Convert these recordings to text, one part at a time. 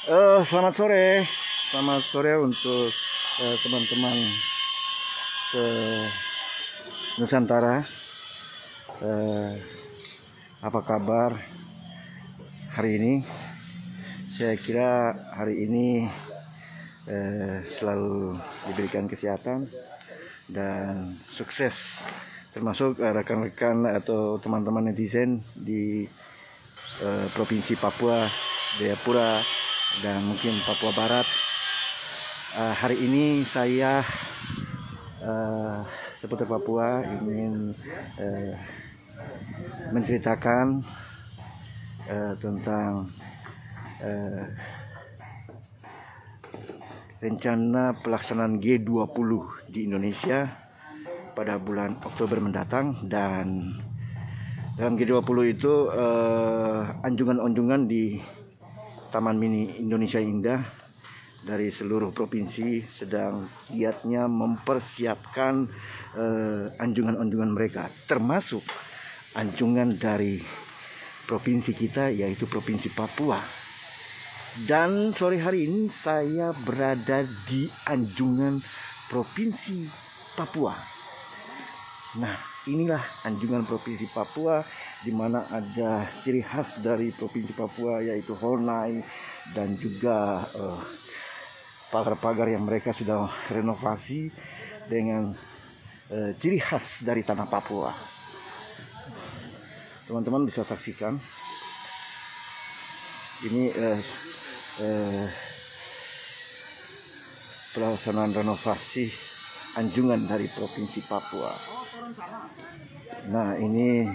Selamat sore untuk teman-teman se Nusantara. Apa kabar hari ini? Saya kira hari ini selalu diberikan kesehatan dan sukses, termasuk rekan-rekan atau teman-teman netizen di Provinsi Papua, Jayapura, dan mungkin Papua Barat. Hari ini saya seputar Papua ingin menceritakan tentang rencana pelaksanaan G20 di Indonesia pada bulan Oktober mendatang. Dan dalam G20 itu anjungan-anjungan di Taman Mini Indonesia Indah dari seluruh provinsi sedang giatnya mempersiapkan anjungan-anjungan mereka, termasuk anjungan dari provinsi kita, yaitu Provinsi Papua. Dan sore hari ini saya berada di anjungan Provinsi Papua. Nah, inilah anjungan Provinsi Papua, di mana ada ciri khas dari Provinsi Papua, yaitu Honai dan juga pagar-pagar yang mereka sudah renovasi dengan ciri khas dari tanah Papua. Teman-teman bisa saksikan ini pelaksanaan renovasi anjungan dari Provinsi Papua. Nah, ini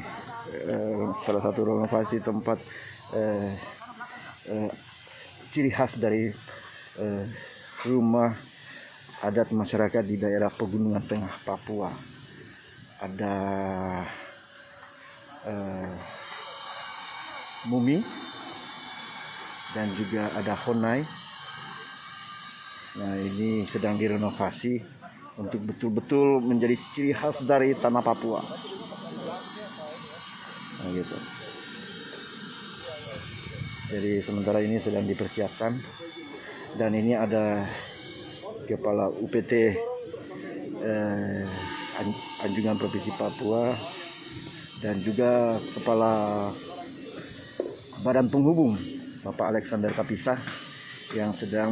salah satu renovasi tempat ciri khas dari rumah adat masyarakat di daerah Pegunungan Tengah Papua. Ada mumi dan juga ada honai. Nah, ini sedang direnovasi untuk betul-betul menjadi ciri khas dari tanah Papua. Nah, gitu. Jadi sementara ini sedang dipersiapkan, dan ini ada Kepala UPT Anjungan Provinsi Papua dan juga Kepala Badan Penghubung Bapak Alexander Kapisah yang sedang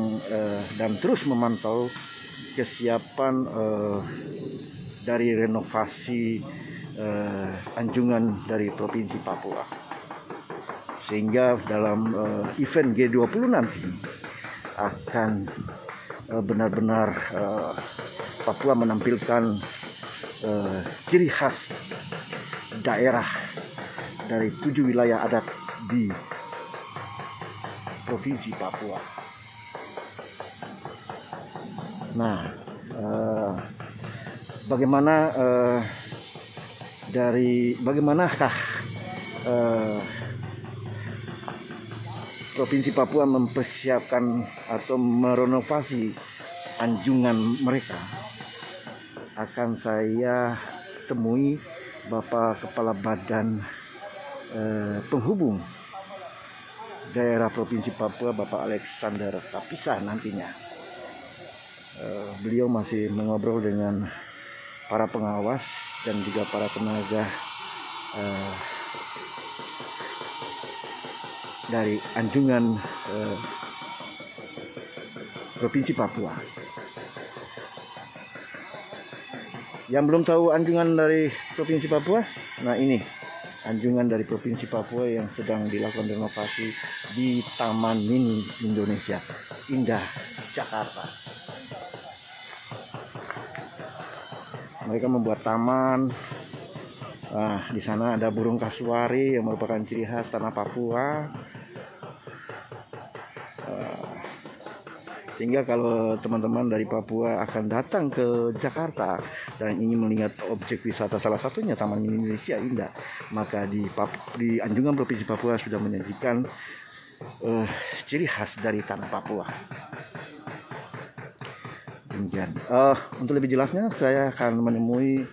dan terus memantau kesiapan dari renovasi anjungan dari Provinsi Papua, sehingga dalam event G20 nanti akan benar-benar Papua menampilkan ciri khas daerah dari 7 wilayah adat di Provinsi Papua. Nah, bagaimanakah Provinsi Papua mempersiapkan atau merenovasi anjungan mereka? Akan saya temui Bapak Kepala Badan Penghubung daerah Provinsi Papua, Bapak Alexander Kapisah nantinya. Beliau masih mengobrol dengan para pengawas dan juga para tenaga dari anjungan Provinsi Papua. Yang belum tahu anjungan dari Provinsi Papua, nah ini anjungan dari Provinsi Papua yang sedang dilakukan renovasi di Taman Mini Indonesia Indah, Jakarta. Mereka membuat taman. Nah, di sana ada burung kasuari yang merupakan ciri khas tanah Papua. Sehingga kalau teman-teman dari Papua akan datang ke Jakarta dan ingin melihat objek wisata, salah satunya Taman Mini Indonesia Indah, maka di anjungan Provinsi Papua sudah menyajikan ciri khas dari tanah Papua. Demikian. Untuk lebih jelasnya saya akan menemui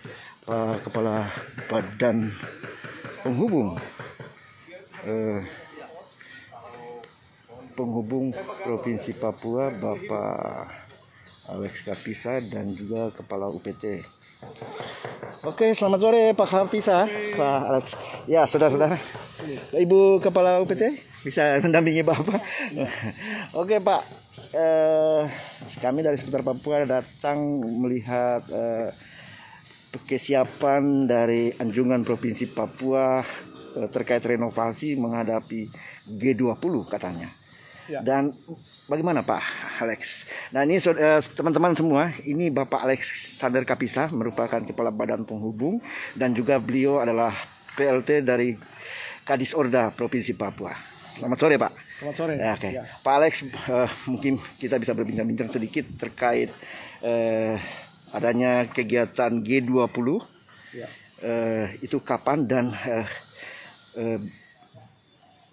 Kepala Badan Penghubung Penghubung Provinsi Papua Bapak Alex Kapisa dan juga Kepala UPT. Oke, selamat sore Pak Kapisa, Pak Alex. Ya, saudara-saudara, Ibu Kepala UPT bisa mendampingi Bapak. Oke Pak, kami dari seputar Papua datang melihat kesiapan dari Anjungan Provinsi Papua terkait renovasi menghadapi G20 katanya. Ya. Dan bagaimana Pak Alex? Nah ini teman-teman semua, ini Bapak Alex Sander Kapisa merupakan Kepala Badan Penghubung dan juga beliau adalah PLT dari Kadis Orda Provinsi Papua. Selamat sore Pak. Selamat sore. Ya, okay. Ya. Pak Alex, mungkin kita bisa berbincang-bincang sedikit terkait adanya kegiatan G20. Ya. Itu kapan dan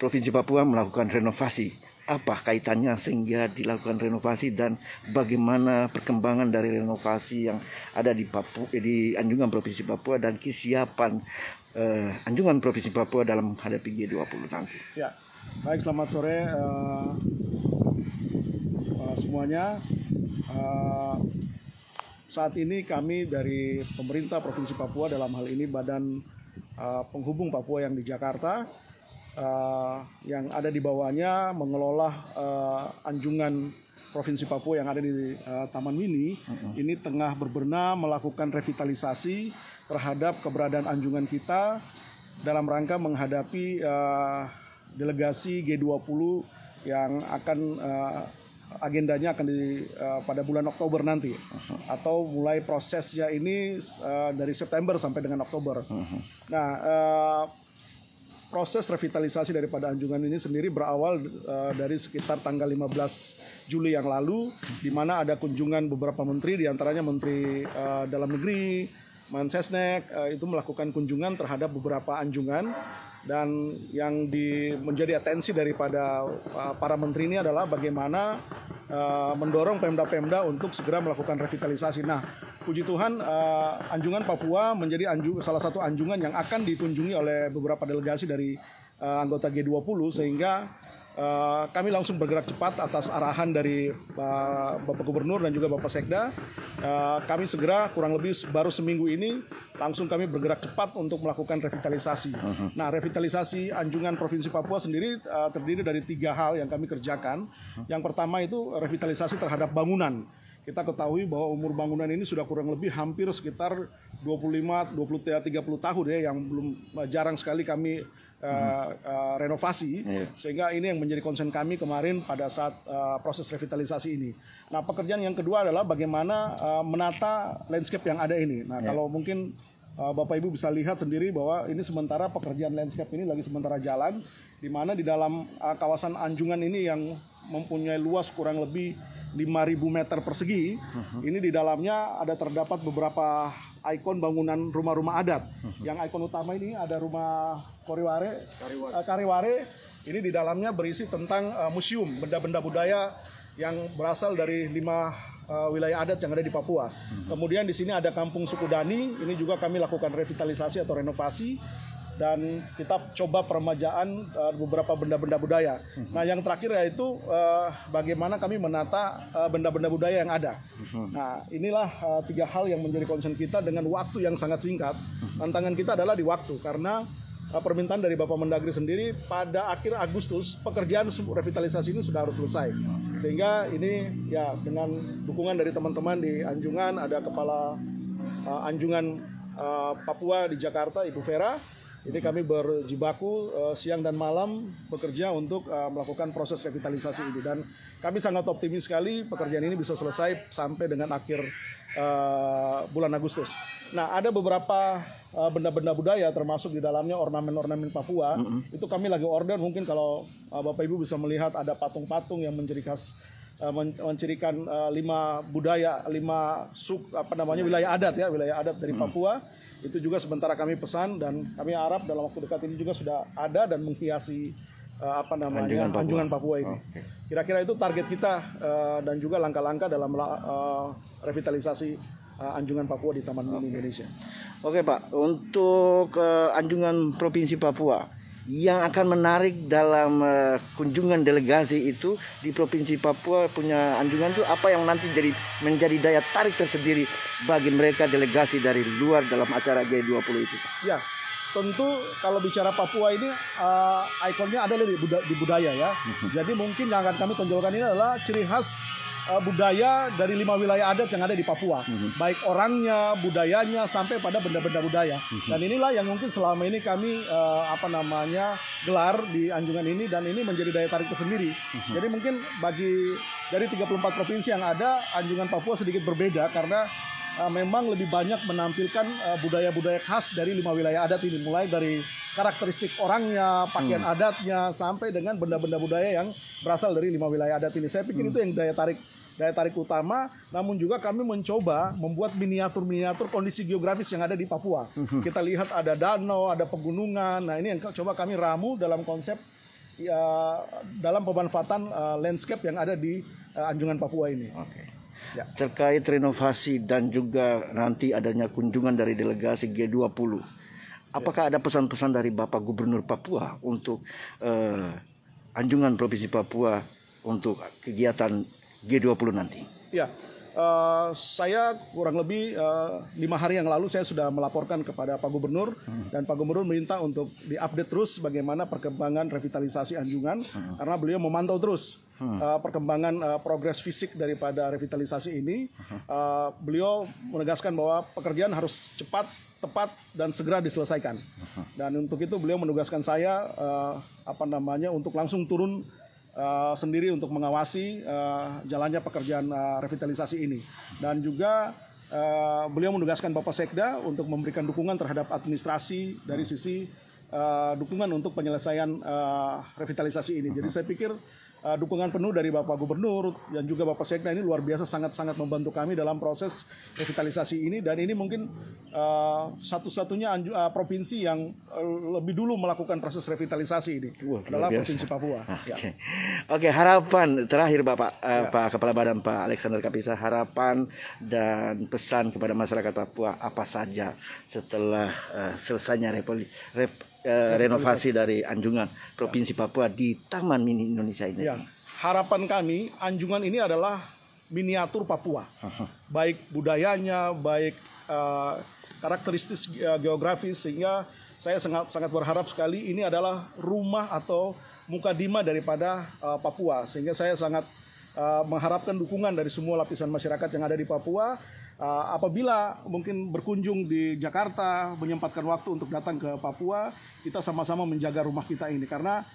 Provinsi Papua melakukan renovasi? Apa kaitannya sehingga dilakukan renovasi dan bagaimana perkembangan dari renovasi yang ada di Papua, di Anjungan Provinsi Papua dan kesiapan Anjungan Provinsi Papua dalam menghadapi G20 nanti? Ya, baik, selamat sore semuanya. Saat ini kami dari pemerintah Provinsi Papua, dalam hal ini Badan Penghubung Papua yang di Jakarta, yang ada di bawahnya mengelola Anjungan Provinsi Papua yang ada di Taman Mini. Ini tengah berbenah melakukan revitalisasi terhadap keberadaan anjungan kita dalam rangka menghadapi delegasi G20 yang akan agendanya akan pada bulan Oktober nanti, atau mulai prosesnya ini dari September sampai dengan Oktober. Nah, proses revitalisasi daripada anjungan ini sendiri berawal dari sekitar tanggal 15 Juli yang lalu, di mana ada kunjungan beberapa menteri, diantaranya Menteri Dalam Negeri, Mensesnek, itu melakukan kunjungan terhadap beberapa anjungan. Dan yang menjadi atensi daripada para menteri ini adalah bagaimana mendorong Pemda-Pemda untuk segera melakukan revitalisasi. Nah, puji Tuhan, Anjungan Papua menjadi salah satu anjungan yang akan dikunjungi oleh beberapa delegasi dari anggota G20, sehingga kami langsung bergerak cepat atas arahan dari Bapak Gubernur dan juga Bapak Sekda. Kami segera, kurang lebih baru seminggu ini, langsung kami bergerak cepat untuk melakukan revitalisasi. Nah, revitalisasi Anjungan Provinsi Papua sendiri terdiri dari 3 hal yang kami kerjakan. Yang pertama itu revitalisasi terhadap bangunan. Kita ketahui bahwa umur bangunan ini sudah kurang lebih hampir sekitar 25, 30 tahun ya, yang belum jarang sekali kami renovasi, sehingga ini yang menjadi concern kami kemarin pada saat proses revitalisasi ini. Nah, pekerjaan yang kedua adalah bagaimana menata landscape yang ada ini. Nah, kalau mungkin Bapak Ibu bisa lihat sendiri bahwa ini sementara pekerjaan landscape ini lagi sementara jalan, di mana di dalam kawasan Anjungan ini yang mempunyai luas kurang lebih 5.000 meter persegi, ini di dalamnya ada terdapat beberapa ikon bangunan rumah-rumah adat. Yang ikon utama ini ada rumah Kariware. Ini di dalamnya berisi tentang museum benda-benda budaya yang berasal dari 5 wilayah adat yang ada di Papua. Kemudian di sini ada Kampung Sukudani, ini juga kami lakukan revitalisasi atau renovasi. Dan kita coba peremajaan beberapa benda-benda budaya. Nah, yang terakhir yaitu bagaimana kami menata benda-benda budaya yang ada. Nah, inilah 3 hal yang menjadi concern kita dengan waktu yang sangat singkat. Tantangan kita adalah di waktu, karena permintaan dari Bapak Mendagri sendiri pada akhir Agustus pekerjaan revitalisasi ini sudah harus selesai. Sehingga ini ya dengan dukungan dari teman-teman di Anjungan, ada Kepala Anjungan Papua di Jakarta, Ibu Vera. Ini kami berjibaku siang dan malam bekerja untuk melakukan proses revitalisasi ini, dan kami sangat optimis sekali pekerjaan ini bisa selesai sampai dengan akhir bulan Agustus. Nah, ada beberapa benda-benda budaya termasuk di dalamnya ornamen-ornamen Papua. Itu kami lagi order, mungkin kalau Bapak Ibu bisa melihat ada patung-patung yang mencirikan 5 budaya, 5 wilayah adat dari Papua. Itu juga sementara kami pesan, dan kami harap dalam waktu dekat ini juga sudah ada dan menghiasi Anjungan Papua ini. Kira-kira itu target kita dan juga langkah-langkah dalam revitalisasi Anjungan Papua di Taman Mini Indonesia. Oke Pak, untuk Anjungan Provinsi Papua yang akan menarik dalam kunjungan delegasi itu di Provinsi Papua punya anjungan itu apa yang nanti menjadi daya tarik tersendiri bagi mereka delegasi dari luar dalam acara G20 itu? Ya, tentu kalau bicara Papua ini ikonnya ada di budaya ya. Jadi mungkin yang akan kami tonjolkan ini adalah ciri khas budaya dari 5 wilayah adat yang ada di Papua, baik orangnya, budayanya, sampai pada benda-benda budaya. Dan inilah yang mungkin selama ini kami gelar di anjungan ini, dan ini menjadi daya tarik tersendiri. Jadi mungkin dari 34 provinsi yang ada, anjungan Papua sedikit berbeda karena memang lebih banyak menampilkan budaya-budaya khas dari 5 wilayah adat ini, mulai dari karakteristik orangnya, pakaian adatnya, sampai dengan benda-benda budaya yang berasal dari 5 wilayah adat ini. Saya pikir itu yang daya tarik utama. Namun juga kami mencoba membuat miniatur kondisi geografis yang ada di Papua. Kita lihat ada danau, ada pegunungan. Nah, ini yang coba kami ramu dalam konsep dalam pemanfaatan landscape yang ada di anjungan Papua ini. Ya. Terkait renovasi dan juga nanti adanya kunjungan dari delegasi G20, apakah ada pesan-pesan dari Bapak Gubernur Papua untuk anjungan Provinsi Papua untuk kegiatan G20 nanti? Ya, saya kurang lebih 5 hari yang lalu saya sudah melaporkan kepada Pak Gubernur, dan Pak Gubernur minta untuk diupdate terus bagaimana perkembangan revitalisasi anjungan, karena beliau memantau terus perkembangan progres fisik daripada revitalisasi ini. Beliau menegaskan bahwa pekerjaan harus cepat, tepat, dan segera diselesaikan. Dan untuk itu beliau menugaskan saya untuk langsung turun sendiri untuk mengawasi jalannya pekerjaan revitalisasi ini. Dan juga beliau menugaskan Bapak Sekda untuk memberikan dukungan terhadap administrasi dari sisi dukungan untuk penyelesaian revitalisasi ini. Jadi saya pikir dukungan penuh dari Bapak Gubernur dan juga Bapak Sekda ini luar biasa, sangat-sangat membantu kami dalam proses revitalisasi ini. Dan ini mungkin satu-satunya provinsi yang lebih dulu melakukan proses revitalisasi ini adalah Provinsi Papua. Oke, harapan terakhir Bapak, Pak Kepala Badan Pak Alexander Kapisa, harapan dan pesan kepada masyarakat Papua apa saja setelah selesainya renovasi dari anjungan Provinsi Papua di Taman Mini Indonesia ini? Ya, harapan kami anjungan ini adalah miniatur Papua, baik budayanya, baik karakteristik geografis, sehingga saya sangat berharap sekali ini adalah rumah atau mukadimah daripada Papua, sehingga saya sangat mengharapkan dukungan dari semua lapisan masyarakat yang ada di Papua. Apabila mungkin berkunjung di Jakarta, menyempatkan waktu untuk datang ke Papua, kita sama-sama menjaga rumah kita ini, karena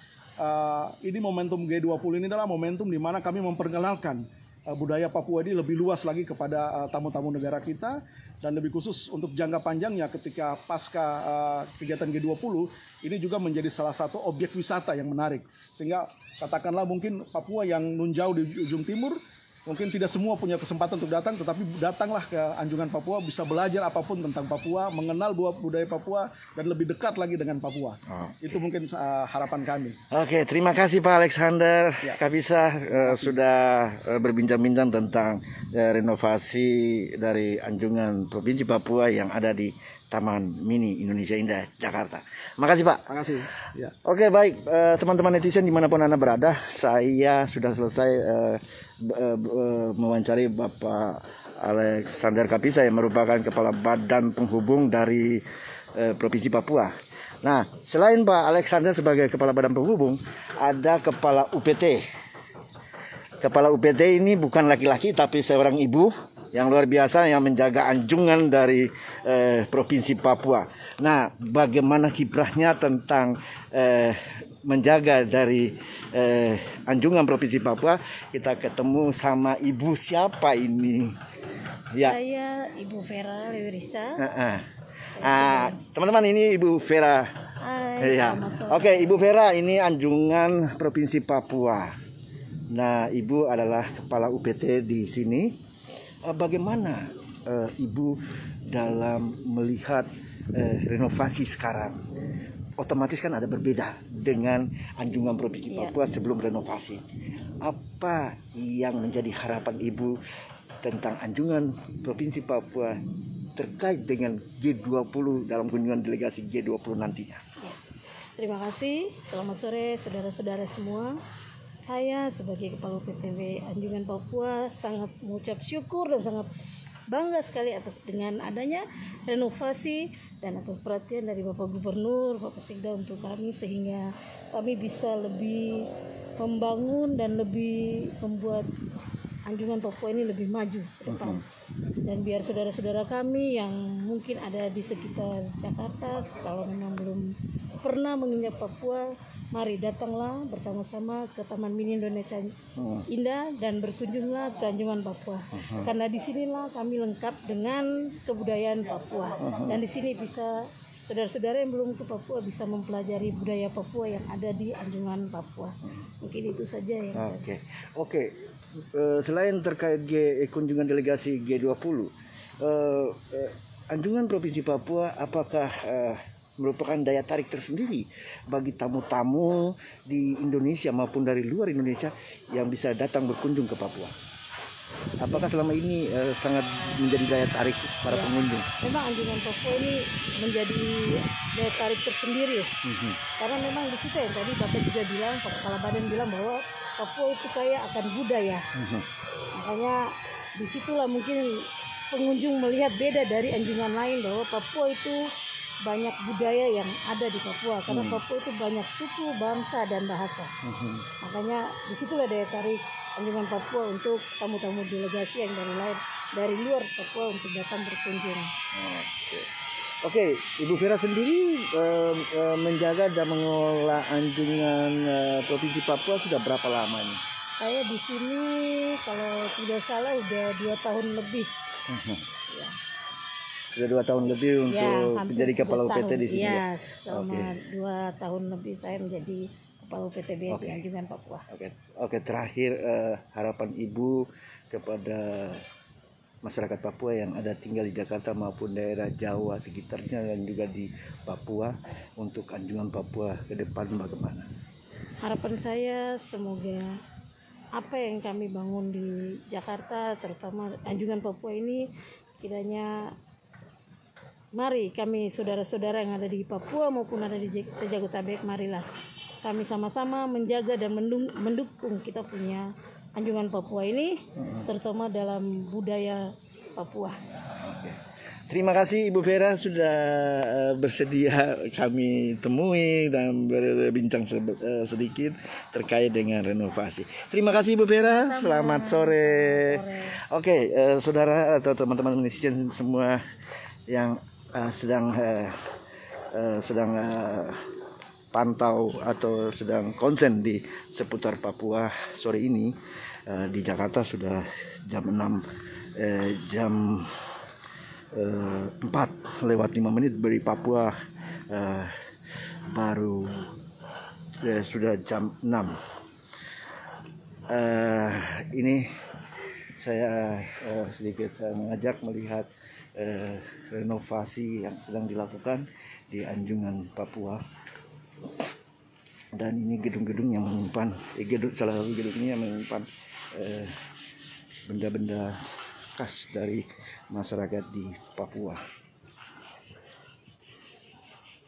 ini momentum G20 ini adalah momentum di mana kami memperkenalkan budaya Papua ini lebih luas lagi kepada tamu-tamu negara kita, dan lebih khusus untuk jangka panjangnya ketika pasca kegiatan G20 ini juga menjadi salah satu objek wisata yang menarik, sehingga katakanlah mungkin Papua yang nun jauh di ujung timur mungkin tidak semua punya kesempatan untuk datang, tetapi datanglah ke anjungan Papua, bisa belajar apapun tentang Papua, mengenal budaya Papua, dan lebih dekat lagi dengan Papua. Itu mungkin harapan kami. Oke, terima kasih Pak Alexander Kapisa sudah berbincang-bincang tentang renovasi dari anjungan Provinsi Papua yang ada di Taman Mini Indonesia Indah, Jakarta. Makasih Pak. Makasih. Ya. Oke, baik teman-teman netizen dimanapun Anda berada, saya sudah selesai mewawancari Bapak Alexander Kapisa yang merupakan Kepala Badan Penghubung dari Provinsi Papua. Nah, selain Pak Alexander sebagai Kepala Badan Penghubung, ada Kepala UPT. Kepala UPT ini bukan laki-laki tapi seorang ibu yang luar biasa yang menjaga anjungan dari Provinsi Papua. Nah, bagaimana kiprahnya tentang menjaga dari anjungan Provinsi Papua? Kita ketemu sama ibu siapa ini? Ya. Saya Ibu Vera Lewerisa. Teman-teman, ini Ibu Vera. Ya. Oke, Ibu Vera, ini anjungan Provinsi Papua. Nah, Ibu adalah Kepala UPT di sini. Bagaimana Ibu dalam melihat renovasi sekarang? Otomatis kan ada berbeda dengan anjungan Provinsi Papua sebelum renovasi. Apa yang menjadi harapan Ibu tentang anjungan Provinsi Papua terkait dengan G20 dalam kunjungan delegasi G20 nantinya? Terima kasih. Selamat sore saudara-saudara semua. Saya sebagai Kepala PTB Anjungan Papua sangat mengucap syukur dan sangat bangga sekali atas dengan adanya renovasi dan atas perhatian dari Bapak Gubernur, Bapak Sekda untuk kami, sehingga kami bisa lebih membangun dan lebih membuat Anjungan Papua ini lebih maju ke depan. Dan biar saudara-saudara kami yang mungkin ada di sekitar Jakarta, kalau memang belum pernah menginjak Papua, mari datanglah bersama-sama ke Taman Mini Indonesia Indah dan berkunjunglah ke Anjungan Papua. Karena disinilah kami lengkap dengan kebudayaan Papua. Dan di sini bisa saudara-saudara yang belum ke Papua bisa mempelajari budaya Papua yang ada di Anjungan Papua. Mungkin itu saja yang Oke. Selain terkait kunjungan delegasi G20, Anjungan Provinsi Papua apakah merupakan daya tarik tersendiri bagi tamu-tamu di Indonesia maupun dari luar Indonesia yang bisa datang berkunjung ke Papua? Apakah selama ini sangat menjadi daya tarik para pengunjung? Memang Anjungan Papua ini menjadi daya tarik tersendiri, karena memang di situ yang tadi Bapak juga bilang, Pak Kepala Badan bilang bahwa Papua itu kaya akan budaya. Makanya disitulah mungkin pengunjung melihat beda dari anjungan lain, bahwa Papua itu banyak budaya yang ada di Papua, karena Papua itu banyak suku, bangsa, dan bahasa. Makanya disitulah daya tarik Anjungan Papua untuk tamu-tamu delegasi yang dari luar Papua untuk datang berkunjung. Oke, Ibu Vera sendiri menjaga dan mengelola Anjungan Provinsi Papua sudah berapa lama nih? Saya di sini kalau tidak salah udah 2 tahun lebih. Ya. Sudah 2 tahun lebih untuk menjadi kepala UPT di sini. Iya, selama 2 tahun lebih saya menjadi kepala UPTB di Anjungan Papua. Oke, terakhir harapan Ibu kepada masyarakat Papua yang ada tinggal di Jakarta maupun daerah Jawa sekitarnya dan juga di Papua untuk Anjungan Papua ke depan bagaimana? Harapan saya semoga apa yang kami bangun di Jakarta, terutama Anjungan Papua ini, kiranya mari kami saudara-saudara yang ada di Papua maupun ada di Sejagotabek, marilah kami sama-sama menjaga dan mendukung kita punya Anjungan Papua ini, terutama dalam budaya Papua. Terima kasih Ibu Vera sudah bersedia kami temui dan berbincang sedikit terkait dengan renovasi. Terima kasih Ibu Vera, selamat sore. Oke, saudara atau teman-teman netizen semua yang sedang pantau atau sedang konsen di seputar Papua sore ini, di Jakarta sudah jam 4:05 dari Papua baru sudah jam 6. Ini saya sedikit mengajak melihat renovasi yang sedang dilakukan di Anjungan Papua. Dan ini gedung-gedung yang menyimpan salah satu gedungnya yang menyimpan benda-benda khas dari masyarakat di Papua.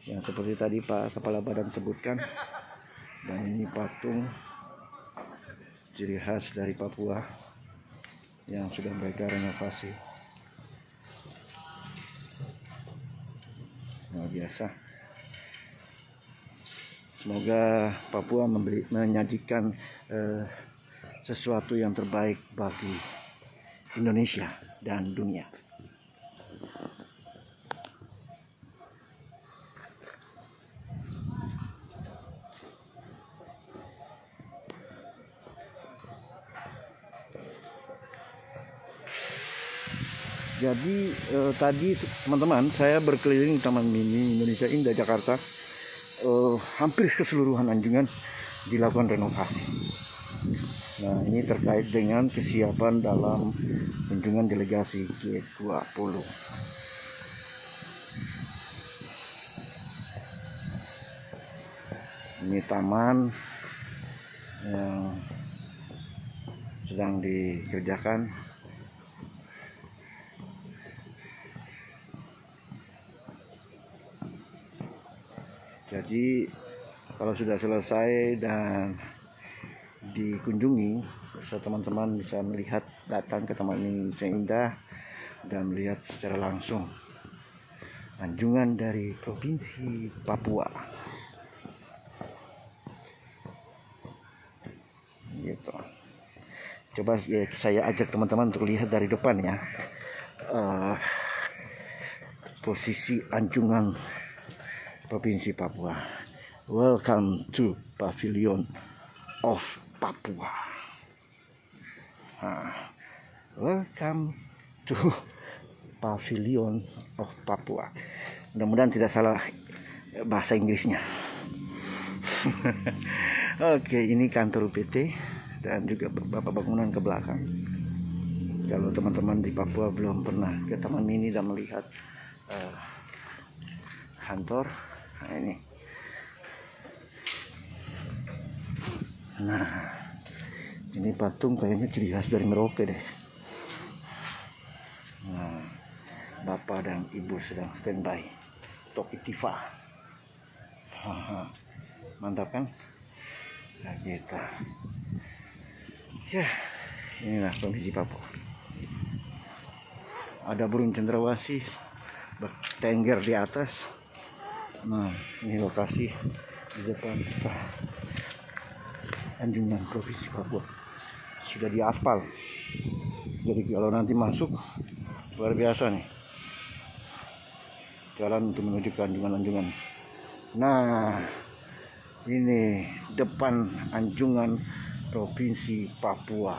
Yang seperti tadi Pak Kepala Badan sebutkan, dan ini patung ciri khas dari Papua yang sudah mereka renovasi. Luar biasa. Semoga Papua menyajikan sesuatu yang terbaik bagi Indonesia dan dunia. Jadi tadi teman-teman saya berkeliling Taman Mini Indonesia Indah Jakarta. Hampir keseluruhan Anjungan dilakukan renovasi. Nah, ini terkait dengan kesiapan dalam kunjungan delegasi G20. Ini taman yang sedang dikerjakan. Jadi Kalau sudah selesai dan dikunjungi, teman-teman bisa melihat, datang ke Taman Indonesia Indah dan melihat secara langsung anjungan dari Provinsi Papua. Gitu. Coba ya, saya ajak teman-teman untuk lihat dari depan ya. Posisi anjungan Provinsi Papua. Welcome to Pavilion of Papua. Welcome to Pavilion of Papua. Mudah-mudahan tidak salah bahasa Inggrisnya. Oke, ini kantor UPT dan juga beberapa bangunan ke belakang. Kalau teman-teman di Papua belum pernah ke Taman Mini dan melihat kantor, nah ini. Nah, ini patung kayaknya ciri khas dari Merauke deh. Nah, Bapak dan Ibu sedang standby. Toki Tifa. Mantap kan? Nah, gitu. Ya, inilah Provinsi Papua. Ada burung cendrawasih bertengger di atas. Nah, ini lokasi di depan anjungan Provinsi Papua. Sudah diaspal. Jadi kalau nanti masuk luar biasa nih. Jalan untuk menuju ke anjungan-anjungan. Nah, ini depan anjungan Provinsi Papua.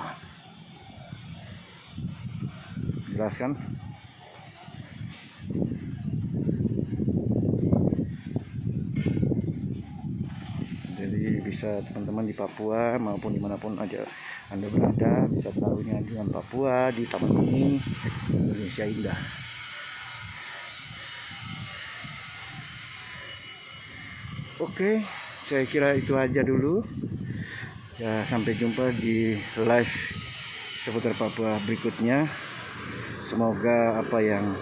Jelas kan? Jadi bisa teman-teman di Papua maupun dimanapun aja Anda berada bisa tahu ini anjungan Papua di Taman Mini Indonesia Indah. Oke, saya kira itu aja dulu. Ya, sampai jumpa di live seputar Papua berikutnya. Semoga apa yang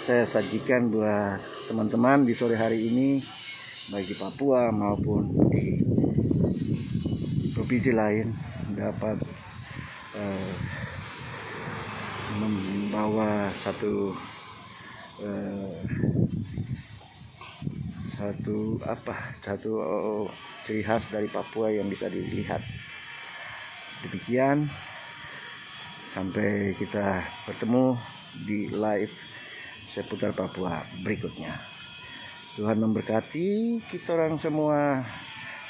saya sajikan buat teman-teman di sore hari ini, baik di Papua maupun di provinsi lain, dapat membawa satu ciri khas dari Papua yang bisa dilihat. Demikian, sampai kita bertemu di live seputar Papua berikutnya. Tuhan memberkati kita orang semua.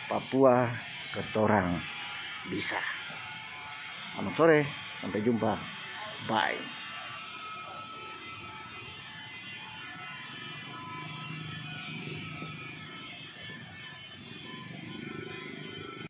Papua ketorang bisa. Selamat sore, sampai jumpa. Bye.